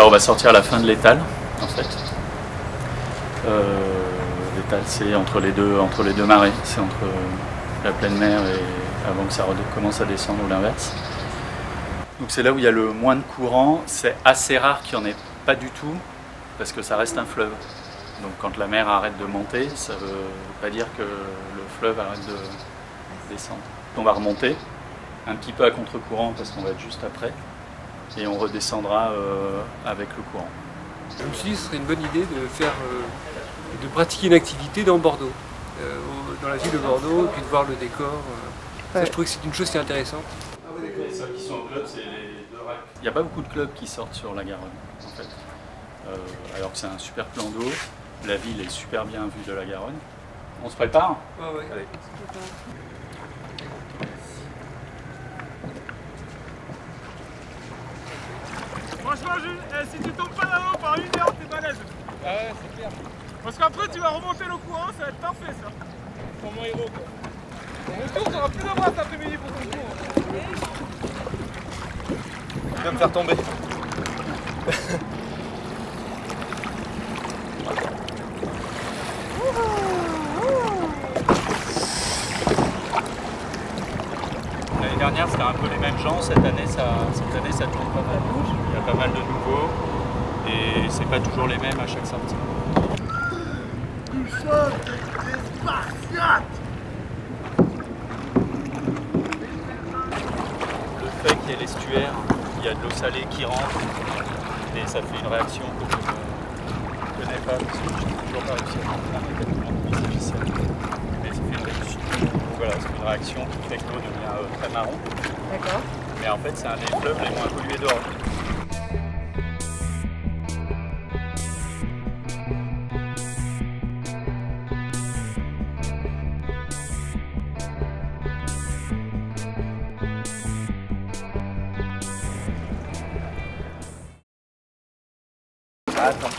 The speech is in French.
on va sortir à la fin de l'étale, en fait. L'étale, c'est entre les deux marées, c'est entre la pleine mer et avant que ça commence à descendre ou l'inverse. Donc c'est là où il y a le moins de courant. C'est assez rare qu'il n'y en ait pas du tout, parce que ça reste un fleuve. Donc quand la mer arrête de monter, ça ne veut pas dire que le fleuve arrête de descendre. On va remonter un petit peu à contre-courant parce qu'on va être juste après, et on redescendra avec le courant. Je me suis dit que ce serait une bonne idée de pratiquer une activité dans Bordeaux, dans la ville de Bordeaux, et puis de voir le décor. Ça, je trouve que c'est une chose qui est intéressante. Et ceux qui sont au club, c'est les deux racks. Il n'y a pas beaucoup de clubs qui sortent sur la Garonne, en fait. Alors que c'est un super plan d'eau, la ville est super bien vue de la Garonne. On se prépare? Ouais. Allez. Franchement, Jules, si tu tombes pas là-haut par 1 heure, t'es balèze. Ah ouais, c'est clair. Parce qu'après, tu vas remonter le courant, ça va être parfait, ça. Pour mon héros, quoi. Mon tour, t'auras plus de bras cet après-midi pour ton cours. Tu vas me faire tomber. L'année dernière, c'était un peu les mêmes gens. Cette année, ça tourne pas mal. Il y a pas mal de nouveaux et c'est pas toujours les mêmes à chaque sortie. Nous sommes des Spartiates. Le fait qu'il y ait l'estuaire, il y a de l'eau salée qui rentre et ça fait une réaction que je ne connais pas parce que je n'ai toujours pas réussi à comprendre exactement comment c'est difficile. Mais ça fait une réaction. Voilà, c'est une réaction qui fait que l'eau devient très marron. D'accord. Mais en fait, c'est un des fleuves les moins pollués d'Europe. Attends.